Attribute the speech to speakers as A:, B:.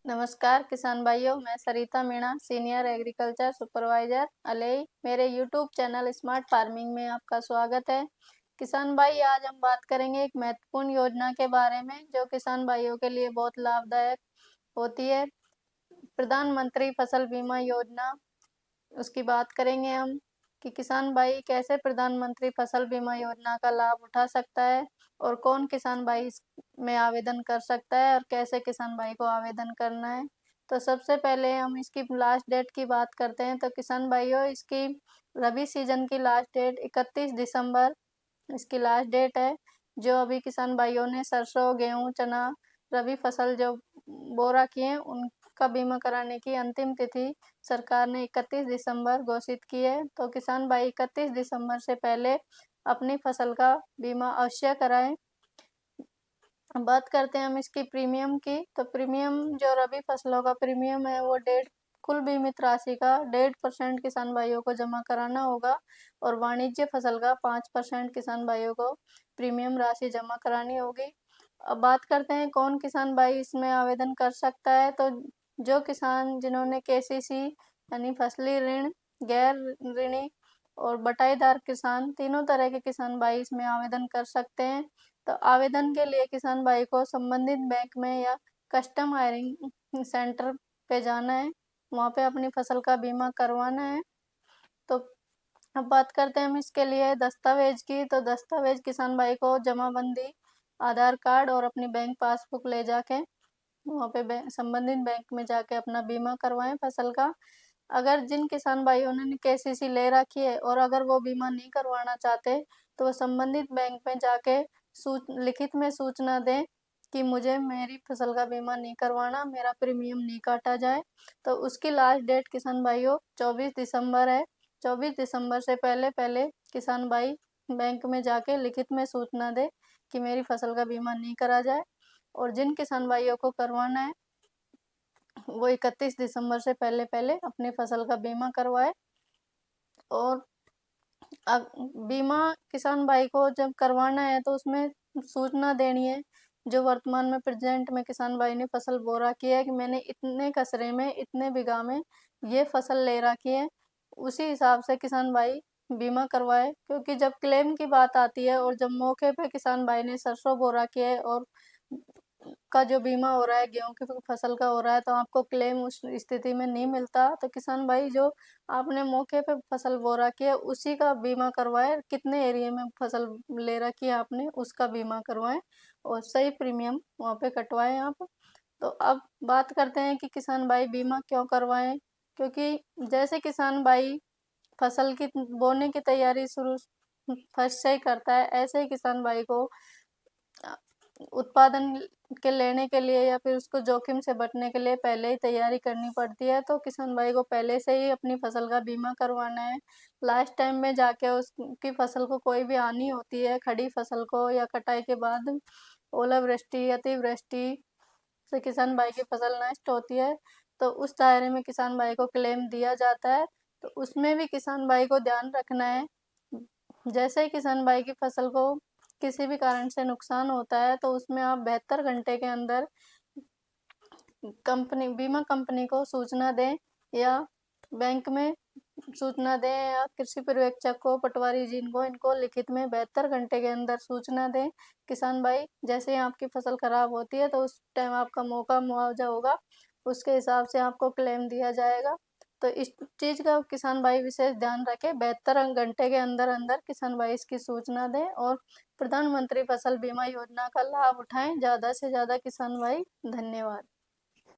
A: नमस्कार किसान भाइयों, मैं सरिता मीणा, सीनियर एग्रीकल्चर सुपरवाइजर अलई। मेरे यूट्यूब चैनल स्मार्ट फार्मिंग में आपका स्वागत है। किसान भाई, आज हम बात करेंगे एक महत्वपूर्ण योजना के बारे में जो किसान भाइयों के लिए बहुत लाभदायक होती है। प्रधानमंत्री फसल बीमा योजना, उसकी बात करेंगे हम कि किसान भाई कैसे प्रधानमंत्री फसल बीमा योजना का लाभ उठा सकता है और कौन किसान भाई इसमें आवेदन कर सकता है और कैसे किसान भाई को आवेदन करना है। तो सबसे पहले हम इसकी लास्ट डेट की बात करते हैं। तो किसान भाइयों, इसकी रबी सीजन की लास्ट डेट 31 दिसंबर इसकी लास्ट डेट है। जो अभी किसान भाइयों ने सरसों, गेहूं, चना, रबी फसल जो बो रखी है उनका बीमा कराने की अंतिम तिथि सरकार ने 31 दिसंबर घोषित की है। तो किसान भाई 31 दिसंबर से पहले अपनी फसल का बीमा अवश्य कराएं। बात करते हैं हम इसकी प्रीमियम की। तो प्रीमियम, जो रबी फसलों का प्रीमियम है वो कुल बीमित राशि का 1.5% किसान भाइयों को जमा कराना होगा और वाणिज्य फसल का 5% किसान भाइयों को प्रीमियम राशि जमा करानी होगी। अब बात करते हैं कौन किसान भाई इसमें आवेदन कर सकता है। तो जो किसान जिन्होंने केसीसी यानी फसली ऋण, गैर ऋणी और बटाईदार किसान, तीनों तरह के किसान भाई इसमें आवेदन कर सकते हैं। तो आवेदन के लिए किसान भाई को संबंधित बैंक में या कस्टम हायरिंग सेंटर पे जाना है, वहाँ पे अपनी फसल का बीमा करवाना है। तो अब बात करते हैं हम इसके लिए दस्तावेज की। तो दस्तावेज किसान भाई को जमाबंदी, आधार कार्ड और अपनी बैंक पासबुक ले जाके वहाँ पे संबंधित बैंक में जाके अपना बीमा करवाएं फसल का। अगर जिन किसान भाइयों ने केसीसी ले रखी है और अगर वो बीमा नहीं करवाना चाहते तो वो संबंधित बैंक में जाके लिखित में सूचना दें कि मुझे मेरी फसल का बीमा नहीं करवाना, मेरा प्रीमियम नहीं काटा जाए। तो उसकी लास्ट डेट किसान भाइयों 24 दिसंबर है। 24 दिसंबर से पहले पहले किसान भाई बैंक में जाके लिखित में सूचना दे कि मेरी फसल का बीमा नहीं करा जाए। और जिन किसान भाइयों को करवाना है वो 31 दिसंबर से पहले पहले अपनी फसल का बीमा करवाए। और बीमा किसान भाई को जब करवाना है तो उसमें सूचना देनी है जो वर्तमान में प्रेजेंट में किसान भाई ने फसल बो रखी है कि मैंने इतने कचरे में, इतने बीघा में ये फसल ले रखी है, उसी हिसाब से किसान भाई बीमा करवाए। क्योंकि जब क्लेम की बात आती है और जब मौके पे किसान भाई ने सरसों बो रखी है और का जो बीमा हो रहा है गेहूं की फसल का हो रहा है तो आपको क्लेम उस स्थिति में नहीं मिलता। तो किसान भाई जो आपने मौके पे फसल बो रखी है उसी का बीमा करवाए, कितने एरिया में फसल ले रखी है आपने उसका बीमा करवाएं और सही प्रीमियम वहाँ पे कटवाएं आप। तो अब बात करते हैं कि किसान भाई बीमा क्यों करवाएं। क्योंकि जैसे किसान भाई फसल की बोने की तैयारी शुरू फर्स्ट से ही करता है, ऐसे ही किसान भाई को उत्पादन के लेने के लिए या फिर उसको जोखिम से बचने के लिए पहले ही तैयारी करनी पड़ती है। तो किसान भाई को पहले से ही अपनी फसल का बीमा करवाना है। लास्ट टाइम में जाके उसकी फसल को कोई भी हानि होती है, खड़ी फसल को या कटाई के बाद ओलावृष्टि, अतिवृष्टि से किसान भाई की फसल नष्ट होती है तो उस दायरे में किसान भाई को क्लेम दिया जाता है। तो उसमें भी किसान भाई को ध्यान रखना है। जैसे ही किसान भाई की फसल को किसी भी कारण से नुकसान होता है तो उसमें आप 72 घंटे के अंदर बीमा कंपनी को सूचना दें या बैंक में सूचना दें या कृषि पर्यवेक्षक को, पटवारी जी को, इनको लिखित में 72 घंटे के अंदर सूचना दें। किसान भाई जैसे ही आपकी फसल खराब होती है तो उस टाइम आपका मौका मुआवजा होगा, उसके हिसाब से आपको क्लेम दिया जाएगा। तो इस चीज़ का किसान भाई विशेष ध्यान रखें, 72 घंटे के अंदर अंदर किसान भाई इसकी सूचना दें और प्रधानमंत्री फसल बीमा योजना का लाभ उठाएं ज़्यादा से ज़्यादा किसान भाई। धन्यवाद।